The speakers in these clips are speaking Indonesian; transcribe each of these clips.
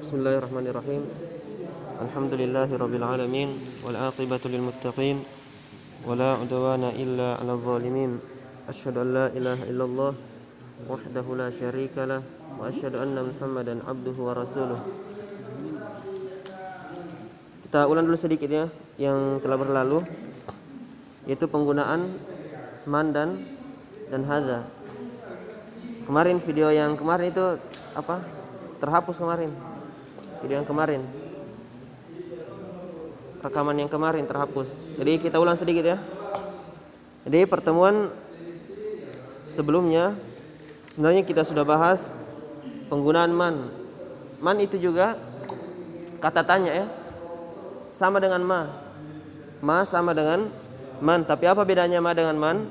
Bismillahirrahmanirrahim. Alhamdulillahirabbil alamin wal aqibatu lil muttaqin wala udwana illa 'alal zalimin. Asyhadu an la ilaha illallah wahdahu la syarikalah wa asyhadu anna Muhammadan 'abduhu wa rasuluh. Kita ulang dulu sedikit ya yang telah berlalu, yaitu penggunaan man dan hadza. Kemarin video yang kemarin itu apa? Terhapus kemarin. Video yang kemarin. Rekaman yang kemarin terhapus. Jadi kita ulang sedikit ya. Jadi pertemuan sebelumnya sebenarnya kita sudah bahas penggunaan man. Man itu juga kata tanya ya. Sama dengan ma. Ma sama dengan man, tapi apa bedanya ma dengan man?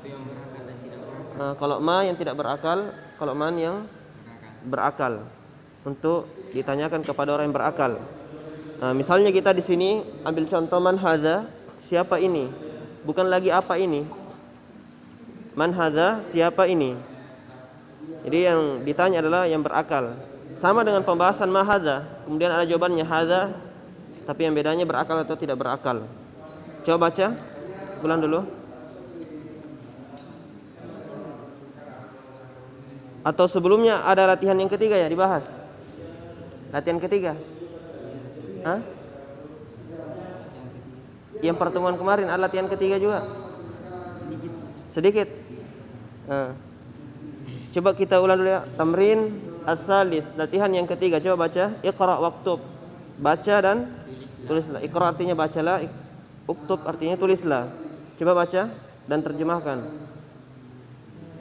Kalau ma yang tidak berakal, kalau man yang berakal. Untuk ditanyakan kepada orang yang berakal. Misalnya kita di sini ambil contoh man hadza, siapa ini? Bukan lagi apa ini. Man hadza, siapa ini? Jadi yang ditanya adalah yang berakal. Sama dengan pembahasan ma hadza, kemudian ada jawabannya hadza, tapi yang bedanya berakal atau tidak berakal. Coba baca, ulang dulu. Atau sebelumnya ada latihan yang ketiga ya dibahas? Latihan ketiga. Yang pertemuan kemarin ada latihan ketiga juga. Sedikit. Coba kita ulang dulu ya. Tamrin ats-tsalits, latihan yang ketiga. Coba baca. Iqra waktub. Baca dan tulislah. Iqra artinya bacalah, uktub artinya tulislah. Coba baca dan terjemahkan.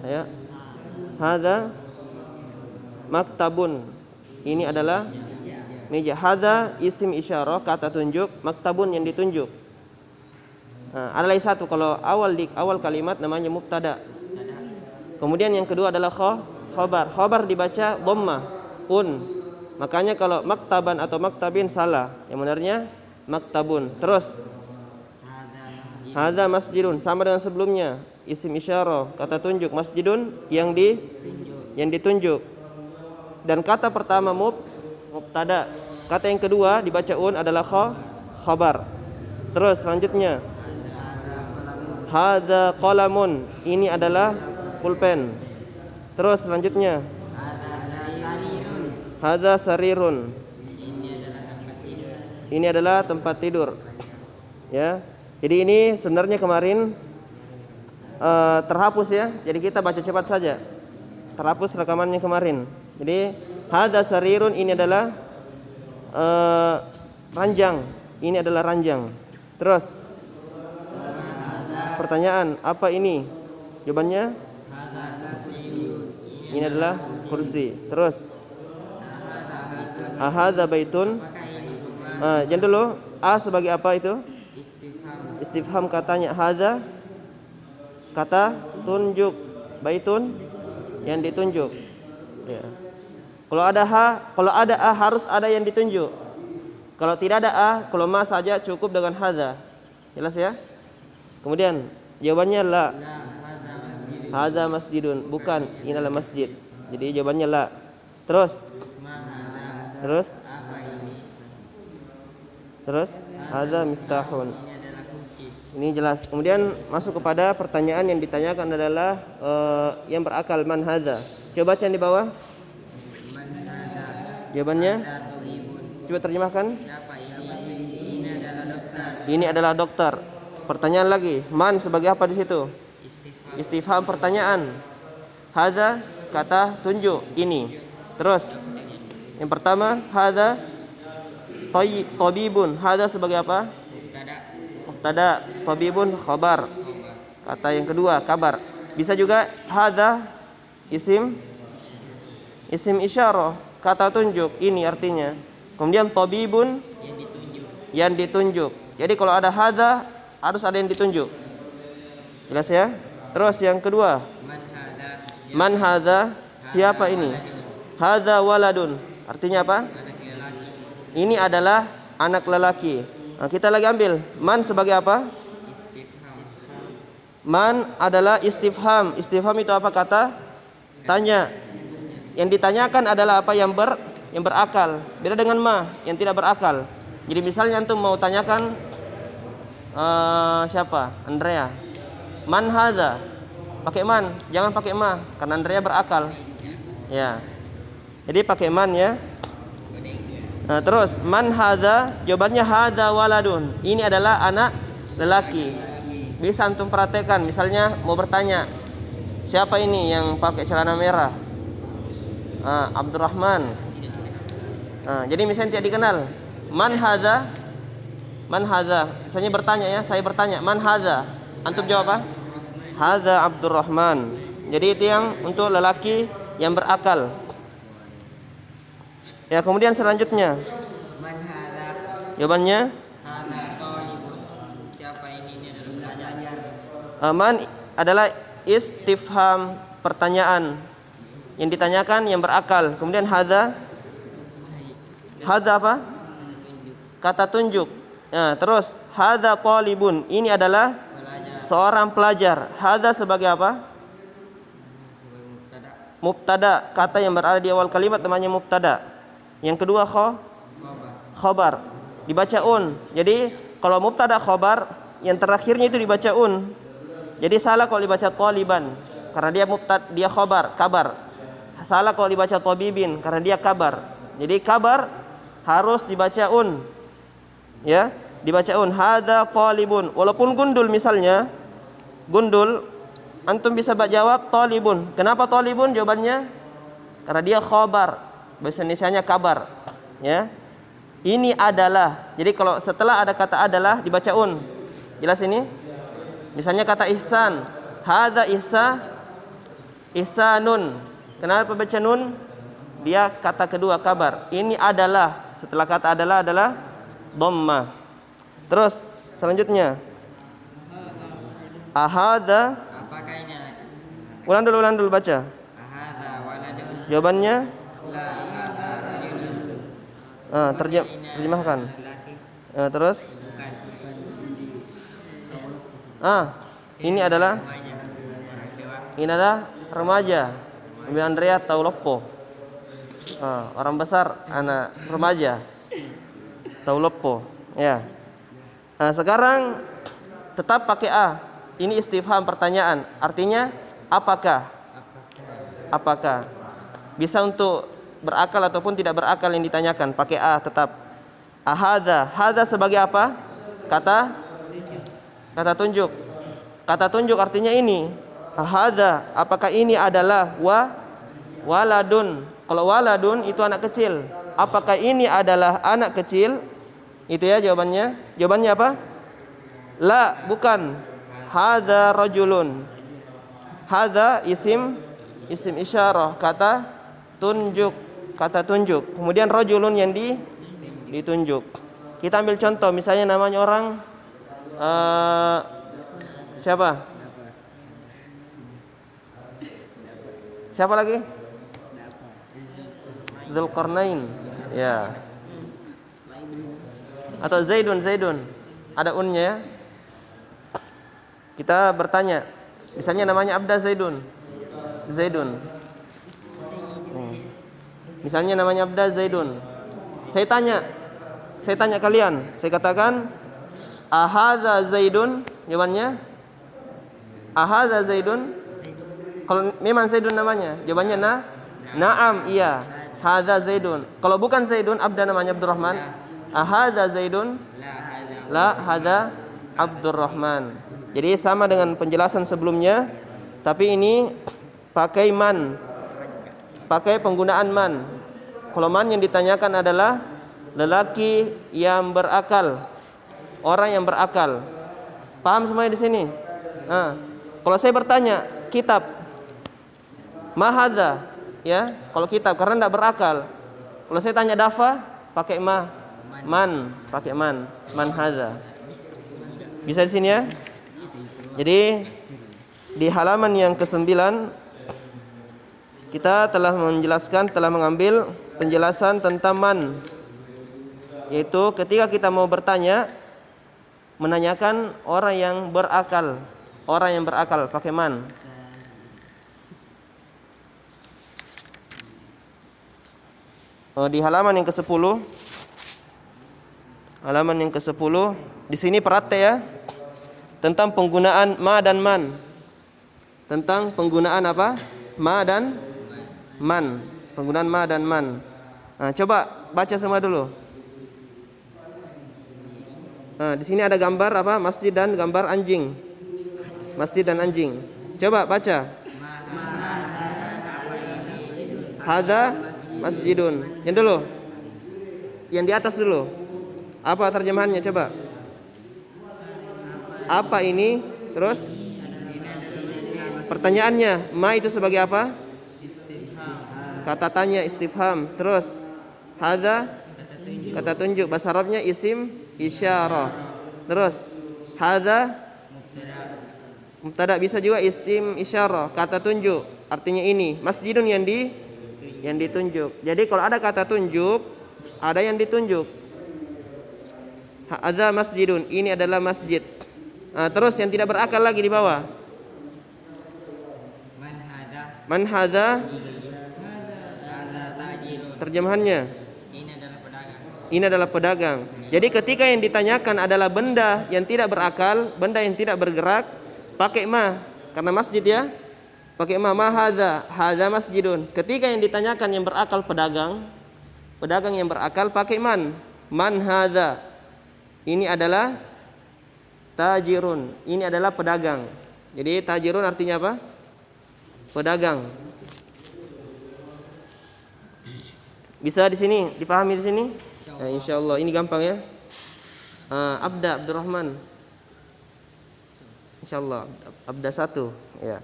Ya. Hadza maktabun. Ini adalah meja. Hadza isim isyarah, kata tunjuk, maktabun yang ditunjuk. Ada lagi satu, kalau awal kalimat namanya mubtada. Kemudian yang kedua adalah khabar. Khabar dibaca dhammah un. Makanya kalau maktaban atau maktabin salah. Yang benarnya maktabun. Terus hadza masjidun sama dengan sebelumnya. Isim isyarah, kata tunjuk, masjidun yang ditunjuk. Dan kata pertama mubtada. Kata yang kedua dibaca un adalah khabar. Terus selanjutnya hadza qalamun, ini adalah pulpen. Terus selanjutnya hadza sarirun, ini adalah tempat tidur. Ya. Jadi ini sebenarnya kemarin terhapus ya. Jadi kita baca cepat saja. Terhapus rekamannya kemarin. Jadi hadza sarirun, ini adalah ranjang. Ini adalah ranjang. Terus pertanyaan, apa ini? Jawabannya ini adalah kursi. Terus hadza baitun. Jangan dulu. A sebagai apa itu? Istifham, katanya. Hadza kata tunjuk. Baitun yang ditunjuk. Ya. Kalau ada a harus ada yang ditunjuk. Kalau tidak ada a, kalau ma saja cukup dengan hadza. Jelas ya? Kemudian jawabannya la. Hadza masjidun, bukan, ini adalah masjid. Jadi jawabannya la. Terus hadza miftahun. Ini jelas. Kemudian masuk kepada pertanyaan yang ditanyakan adalah yang berakal, man hadza. Coba baca di bawah. Jawabannya coba terjemahkan. Ini adalah dokter. Pertanyaan lagi, man sebagai apa di situ? Istifham, pertanyaan. Hadza kata tunjuk, ini. Terus yang pertama hadza tabibun. Hadza sebagai apa? Mubtada. Tabibun khabar. Kata yang kedua kabar. Bisa juga hadza isim isyarah, kata tunjuk, ini artinya. Kemudian tabibun yang ditunjuk. Jadi kalau ada hadza harus ada yang ditunjuk. Jelas ya? Terus yang kedua, man hadza, siapa ini? Hadza waladun, artinya apa? Ini adalah anak lelaki. Kita lagi ambil man sebagai apa? Man adalah istifham. Istifham itu apa? Kata tanya. Yang ditanyakan adalah apa? yang berakal, beda dengan ma yang tidak berakal. Jadi misalnya antum mau tanyakan siapa? Andrea. Man hadza? Pakai man, jangan pakai ma karena Andrea berakal. Ya. Jadi pakai man ya. Nah, terus man hadza? Jawabannya hadza waladun. Ini adalah anak lelaki. Bisa antum perhatikan, misalnya mau bertanya, siapa ini yang pakai celana merah? Abdurrahman. Jadi misalnya tidak dikenal. Man hadza? Man hadza? Misalnya bertanya ya, saya bertanya, man hadza? Antum jawab apa? Hadza Abdurrahman. Jadi itu yang untuk lelaki yang berakal. Ya, kemudian selanjutnya. Man hadza? Jawabannya? Hadza talibun. Siapa ini adalah pelajar. Man adalah istifham, pertanyaan yang ditanyakan yang berakal. Kemudian hadza? Hadza apa? Kata tunjuk. Nah, terus hadza talibun. Ini adalah seorang pelajar. Hadza sebagai apa? Mubtada. Kata yang berada di awal kalimat namanya mubtada. Yang kedua khobar. Dibaca un. Jadi kalau mubtada khobar, yang terakhirnya itu dibaca un. Jadi salah kalau dibaca taliban karena dia mubtada, dia kabar. Salah kalau dibaca tabibin karena dia kabar. Jadi kabar harus dibaca un. Ya, dibaca un. Hadza talibun. Walaupun gundul misalnya, gundul, antum bisa jawab talibun. Kenapa talibun? Jawabannya karena dia khabar. Bahasa Indonesianya kabar. Ya. Ini adalah. Jadi kalau setelah ada kata adalah dibaca un. Jelas ini? Misalnya kata ihsan. Hadza ihsanun. Kenapa baca nun? Dia kata kedua kabar. Ini adalah. Setelah kata adalah dhammah. Terus selanjutnya. Ahadza. Apakah ini? Ulang dulu baca. Ahadza waladun. Jawabannya? La hadza rajulun. Terjemahkan. Terus? Ini adalah remaja. Nabi Andrea tahu lopo. Orang besar, anak remaja. Tahu lopo. Ya. Sekarang tetap pakai a. Ini istifham, pertanyaan. Artinya apakah? Apakah? Bisa untuk berakal ataupun tidak berakal yang ditanyakan. Pakai a tetap. Ahadza. Hadza sebagai apa? Kata tunjuk. Kata tunjuk artinya ini. Ahadza. Apakah ini adalah waladun? Kalau waladun itu anak kecil. Apakah ini adalah anak kecil? Itu ya jawabannya. Jawabannya apa? La, bukan. Hadza rajulun. Hadza isim isyarah, kata tunjuk. Kemudian rajulun yang ditunjuk. Kita ambil contoh, misalnya namanya orang siapa? Siapa lagi? Dzulqarnain. Ya. Atau Zaidun. Ada unnya ya. Kita bertanya, misalnya namanya Abda Zaidun. Misalnya namanya Abda Zaidun. Saya tanya kalian, saya katakan ahadza Zaidun? Jawabannya ahadza Zaidun? Kalau memang Zaidun namanya, jawabannya na'am, iya. Hadza Zaidun. Kalau bukan Zaidun, Abda namanya Abdurrahman. Ahadza Zaidun? La, hadza Abdurrahman. Jadi sama dengan penjelasan sebelumnya, tapi ini pakai man. Pakai penggunaan man. Kalau man yang ditanyakan adalah lelaki yang berakal. Orang yang berakal. Paham semuanya di sini? Kalau saya bertanya, kitab mahadza, ya, kalau kitab karena tidak berakal. Kalau saya tanya dafa, pakai man, pakai man hadza. Bisa di sini ya? Jadi di halaman yang ke-9 kita telah mengambil penjelasan tentang man, yaitu ketika kita mau bertanya, menanyakan orang yang berakal pakai man. Di halaman yang ke-10. Halaman yang ke-10. Di sini perhati ya. Tentang penggunaan ma dan man. Tentang penggunaan apa? Ma dan man. Penggunaan ma dan man. Nah, coba baca semua dulu. Nah, di sini ada gambar apa? Masjid dan gambar anjing. Masjid dan anjing. Coba baca. Hadza masjidun. Yang dulu. Yang di atas dulu. Apa terjemahannya coba? Apa ini? Terus pertanyaannya, ma itu sebagai apa? Kata tanya, istifham. Terus hadza kata tunjuk, bahasa Arabnya isim isyarah. Terus hadza mubtada, bisa juga isim isyarah, kata tunjuk, artinya ini. Masjidun yang ditunjuk. Jadi kalau ada kata tunjuk, ada yang ditunjuk. Hadza masjidun, ini adalah masjid. Nah, terus yang tidak berakal lagi di bawah. Man hadza. Terjemahannya, ini adalah pedagang. Jadi ketika yang ditanyakan adalah benda yang tidak berakal, benda yang tidak bergerak, pakai ma, karena masjid ya. Pakai ma hadza, hadza masjidun. Ketika yang ditanyakan yang berakal pedagang, pedagang yang berakal pakai man hadza. Ini adalah tajirun. Ini adalah pedagang. Jadi tajirun artinya apa? Pedagang. Bisa di sini, dipahami di sini? Ya, insyaallah ini gampang ya. Abdurrahman. Insyaallah Abda 1 ya.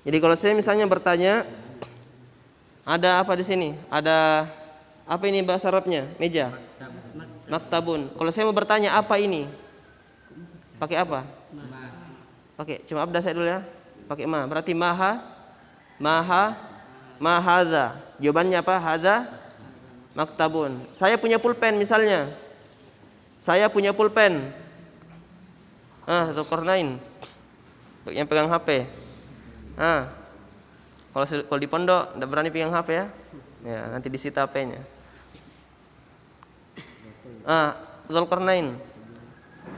Jadi kalau saya misalnya bertanya, ada apa di sini? Ada apa ini bahasa Arabnya? Meja. Maktabun. Kalau saya mau bertanya apa ini? Pakai apa? Pakai cuma abda saya dulu ya. Pakai ma. Berarti mahadza. Jawabannya apa? Hadza maktabun. Saya punya pulpen misalnya. Saya punya pulpen. Satu kornain. Yang pegang HP. Kalau di pondok enggak berani pegang HP ya. Ya, nanti disita HP-nya. Dzulqarnain.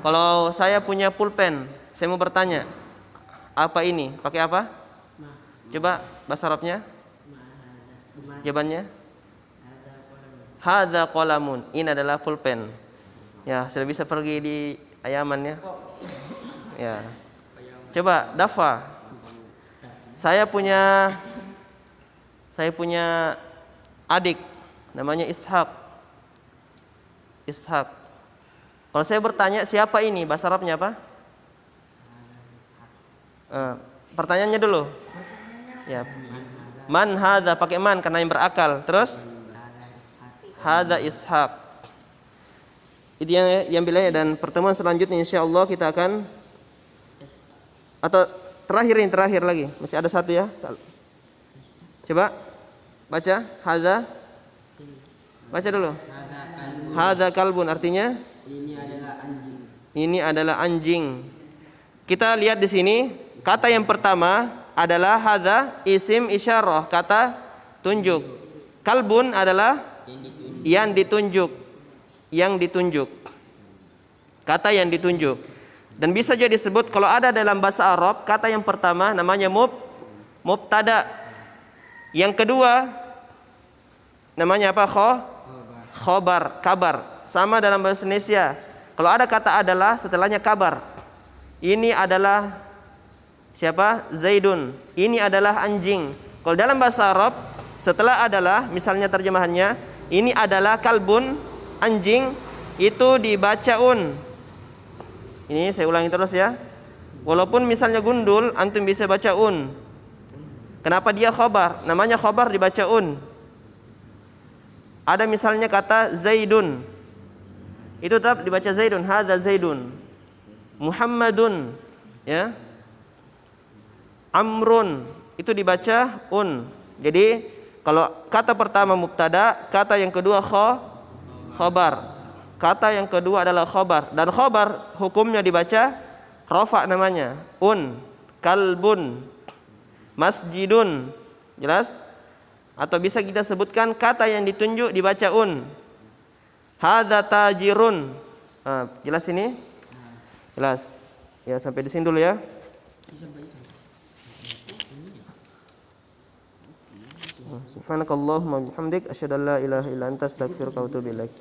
Kalau saya punya pulpen, saya mau bertanya, apa ini? Pakai apa? Coba bahasa Arabnya. Jawabannya hadza qalamun. Ini adalah pulpen. Ya, sudah bisa pergi di Ayaman ya. Ya. Coba dafa. Saya punya adik namanya Ishak. Kalau saya bertanya siapa ini, bahasa Arabnya apa? Pertanyaannya dulu. Ya. Man hadza, pakai man karena yang berakal. Terus hadza Ishak. Itu yang bilanya, dan pertemuan selanjutnya insyaallah kita akan, atau terakhir lagi. Masih ada satu ya. Coba baca hadza. Baca dulu. Hadza kalbun, artinya ini adalah anjing. Kita lihat di sini, kata yang pertama adalah hadza isim isyarah, kata tunjuk. Kalbun adalah yang ditunjuk. Kata yang ditunjuk. Dan bisa juga disebut kalau ada dalam bahasa Arab, kata yang pertama namanya mubtada. Yang kedua namanya apa? Khobar, kabar. Sama dalam bahasa Indonesia. Kalau ada kata adalah, setelahnya kabar. Ini adalah siapa? Zaidun. Ini adalah anjing. Kalau dalam bahasa Arab, setelah adalah, misalnya terjemahannya, ini adalah kalbun, anjing, itu dibaca un. Ini saya ulangi terus ya. Walaupun misalnya gundul, antum bisa baca un. Kenapa dia khobar? Namanya khobar dibaca un. Ada misalnya kata Zaidun, itu tetap dibaca Zaidun. Hadza Zaidun. Muhammadun, ya. Amrun, itu dibaca un. Jadi kalau kata pertama mubtada, kata yang kedua khobar. Kata yang kedua adalah khobar. Dan khobar hukumnya dibaca rafa namanya. Un, kalbun, masjidun, Jelas? Atau bisa kita sebutkan kata yang ditunjuk dibaca un. Hadza tajirun. Jelas ini? Jelas. Ya, sampai di sini dulu ya. Subhanakallahumma bihamdik asyhadu an la ilaha illa anta astaghfiruka wa atubu ilaik.